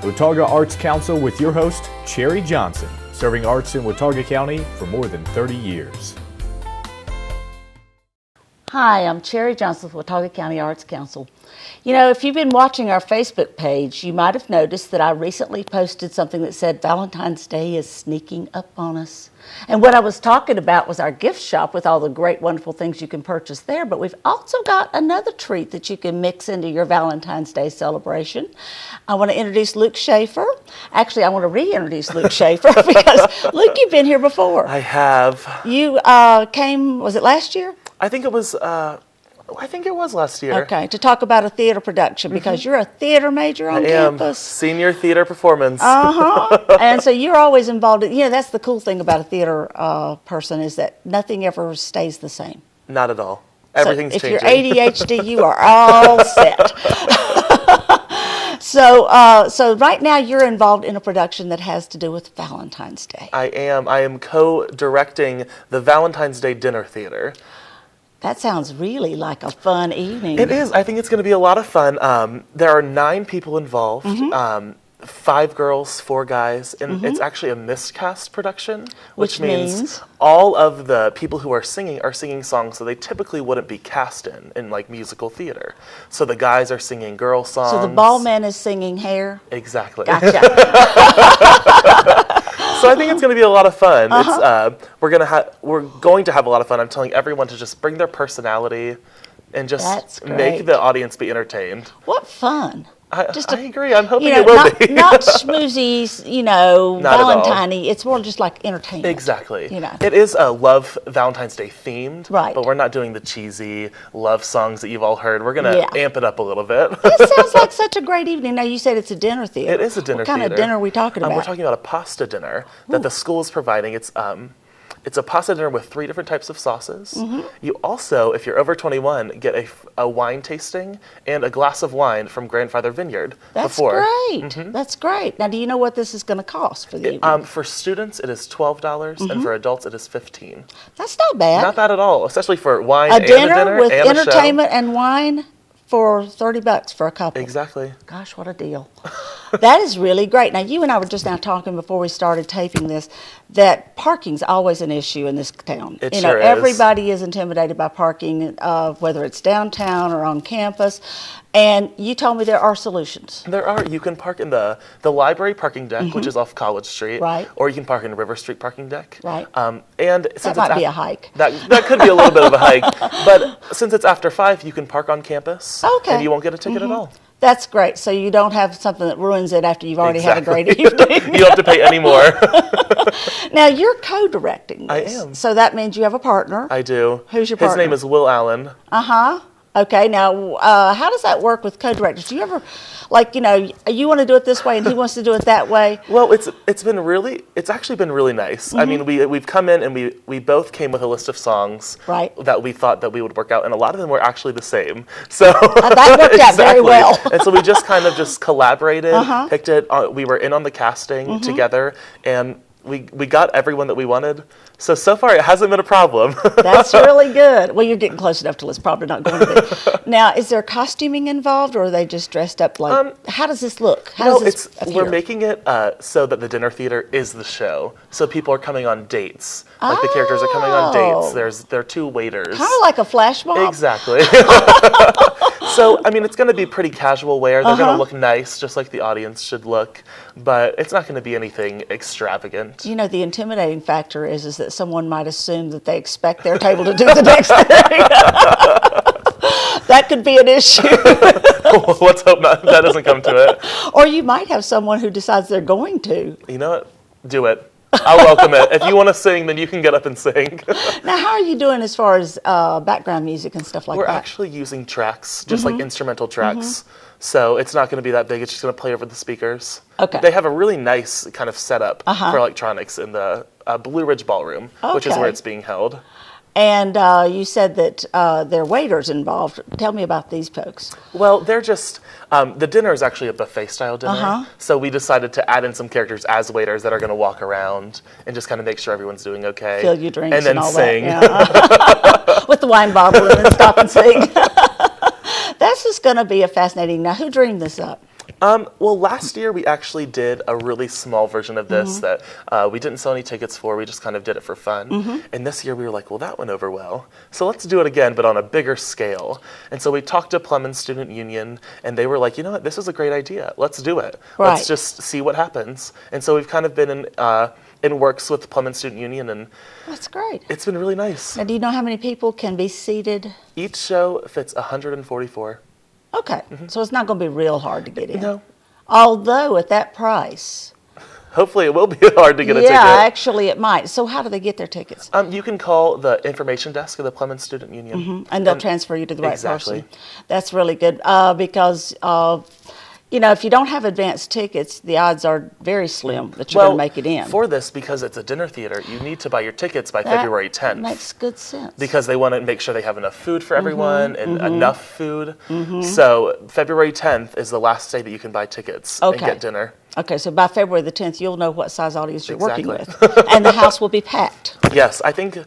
Watauga Arts Council with your host, Cherry Johnson, serving arts in Watauga County for more than 30 years. Hi, I'm Cherry Johnson with Watauga County Arts Council. You know, if you've been watching our Facebook page, you might have noticed that I recently posted something that said Valentine's Day is sneaking up on us. And what I was talking about was our gift shop with all the great, wonderful things you can purchase there. But we've also got another treat that you can mix into your Valentine's Day celebration. I want to introduce Luke Schaffer. Actually, I want to reintroduce Luke Schaffer because, Luke, you've been here before. I have. You came, was it last year? I think it was last year. Okay, to talk about a theater production because you're a theater major on campus. Senior theater performance. And so you're always involved in, that's the cool thing about a theater person is that nothing ever stays the same. Not at all. Everything's changing. If you're ADHD, you are all set. So right now you're involved in a production that has to do with Valentine's Day. I am co-directing the Valentine's Day Dinner Theater. That sounds really like a fun evening. It is. I think it's going to be a lot of fun. There are 9 people involved, 5 girls, 4 guys, and it's actually a miscast production, which means all of the people who are singing songs that they typically wouldn't be cast in like musical theater. So the guys are singing girl songs. So the ball man is singing Hair? Exactly. Gotcha. So I think it's going to be a lot of fun. We're going to have a lot of fun. I'm telling everyone to just bring their personality and just make the audience be entertained. What fun. I agree. I'm hoping it will be. Not schmoozy, Valentine-y. It's more just like entertainment. Exactly. It is a love Valentine's Day themed, right? But we're not doing the cheesy love songs that you've all heard. We're going to amp it up a little bit. It sounds like such a great evening. Now, you said it's a dinner theater. It is a dinner theater. What kind of dinner are we talking about? We're talking about a pasta dinner that the school is providing. It's a pasta dinner with 3 different types of sauces. You also, if you're over 21, get a wine tasting and a glass of wine from Grandfather Vineyard. That's great. That's great. Now, do you know what this is going to cost for the evening? For students, it is $12, and for adults, it is $15. That's not bad. Not bad at all, especially for wine and a dinner with and entertainment and wine for $30 for a couple. Exactly. Gosh, what a deal. That is really great. Now, you and I were just now talking before we started taping this that parking's always an issue in this town. It sure is. Everybody is intimidated by parking, whether it's downtown or on campus. And you told me there are solutions. There are. You can park in the library parking deck, which is off College Street. Right. Or you can park in River Street parking deck. Right. And that might be a hike. That could be a little bit of a hike. But since it's after 5, you can park on campus. Okay. And you won't get a ticket at all. That's great. So you don't have something that ruins it after you've already had a great evening. You don't have to pay any more. Now, you're co-directing this. I am. So that means you have a partner. I do. Who's your partner? His name is Will Allen. Okay, now, how does that work with co-directors? Do you ever, you want to do it this way and he wants to do it that way? Well, it's actually been really nice. I mean, we've come in and we both came with a list of songs that we thought that we would work out, and a lot of them were actually the same. So that worked out very well. And so we just kind of just collaborated, picked it. We were in on the casting together, and we got everyone that we wanted. So far, it hasn't been a problem. That's really good. Well, you're getting close enough till it's probably not going to be. Now, is there costuming involved, or are they just dressed up like, how does this look? We're making it so that the dinner theater is the show. So people are coming on dates. Like the characters are coming on dates. There are 2 waiters. Kind of like a flash mob. Exactly. So, I mean, it's going to be pretty casual wear. They're going to look nice, just like the audience should look. But it's not going to be anything extravagant. The intimidating factor is that someone might assume that they expect their table to do the next thing. That could be an issue. Let's hope that doesn't come to it. Or you might have someone who decides they're going to. You know what? Do it. I'll welcome it. If you want to sing, then you can get up and sing. Now, how are you doing as far as background music and stuff like that? We're actually using tracks, just like instrumental tracks. So it's not going to be that big. It's just going to play over the speakers. Okay. They have a really nice kind of setup for electronics in the Blue Ridge Ballroom, which is where it's being held. And you said that there are waiters involved. Tell me about these folks. Well, they're just, the dinner is actually a buffet-style dinner. So we decided to add in some characters as waiters that are going to walk around and just kind of make sure everyone's doing okay. Fill your drinks and then all sing. That. Yeah. With the wine bottle and then stop and sing. This is going to be a fascinating. Now, who dreamed this up? Well, last year we actually did a really small version of this that we didn't sell any tickets for. We just kind of did it for fun. And this year we were like, well, that went over well. So let's do it again, but on a bigger scale. And so we talked to Plemmons Student Union, and they were like, you know what, this is a great idea. Let's do it. Right. Let's just see what happens. And so we've kind of been in works with Plemmons Student Union, and that's great. It's been really nice. Now, do you know how many people can be seated? Each show fits 144. Okay, so it's not going to be real hard to get in. No. Although at that price. Hopefully it will be hard to get a ticket. Yeah, actually it might. So how do they get their tickets? You can call the information desk of the Plemmons Student Union. And they'll transfer you to the right exactly. person. That's really good because, you know, if you don't have advanced tickets, the odds are very slim that you're going to make it in. For this, because it's a dinner theater, you need to buy your tickets by February 10th. That makes good sense. Because they want to make sure they have enough food for everyone and enough food. So February 10th is the last day that you can buy tickets and get dinner. Okay, so by February the 10th, you'll know what size audience you're working with. And the house will be packed. Yes, I think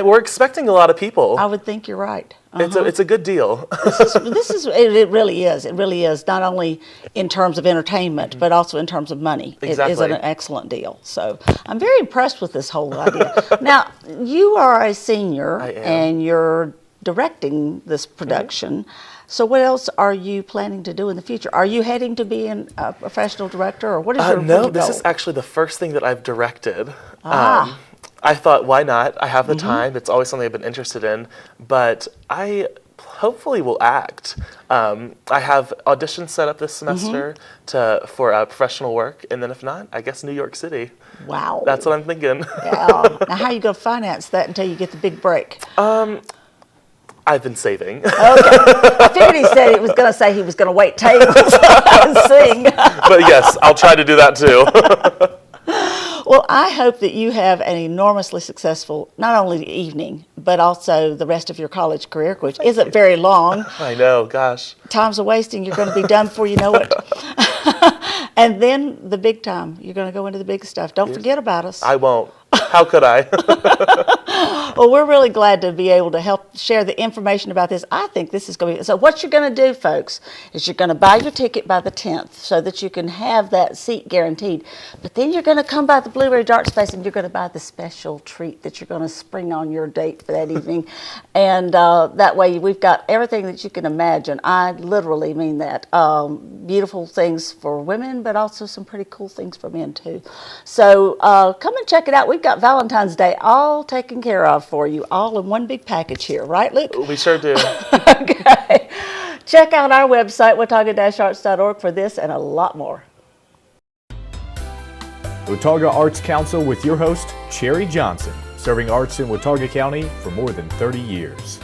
we're expecting a lot of people. I would think you're right. It's a good deal. It really is. It really is, not only in terms of entertainment, but also in terms of money. Exactly. It is an excellent deal. So I'm very impressed with this whole idea. Now, you are a senior, and you're directing this production. So what else are you planning to do in the future? Are you heading to be a professional director, or what is your No, goal? this is actually the first thing that I've directed. I thought, why not? I have the time. It's always something I've been interested in. But I hopefully will act. I have auditions set up this semester for professional work. And then if not, I guess New York City. Wow. That's what I'm thinking. Yeah. Now, how are you going to finance that until you get the big break? I've been saving. Okay. I figured he said he was going to say he was going to wait tables and sing. But yes, I'll try to do that too. Well, I hope that you have an enormously successful, not only evening, but also the rest of your college career, which isn't very long. I know, gosh. Time's a wasting. You're going to be done before you know it. And then the big time. You're going to go into the big stuff. Don't forget about us. I won't. How could I? Well, we're really glad to be able to help share the information about this. I think this is going to be, so what you're going to do, folks, is you're going to buy your ticket by the 10th so that you can have that seat guaranteed. But then you're going to come by the Blue Ridge Art Space and you're going to buy the special treat that you're going to spring on your date for that evening. And that way we've got everything that you can imagine. I literally mean that. Beautiful things for women, but also some pretty cool things for men too. So come and check it out. We've got Valentine's Day all taken care of for you, all in one big package here, right, Luke? We sure do. Okay. Check out our website, watauga-arts.org, for this and a lot more. Watauga Arts Council with your host, Cherry Johnson, serving arts in Watauga County for more than 30 years.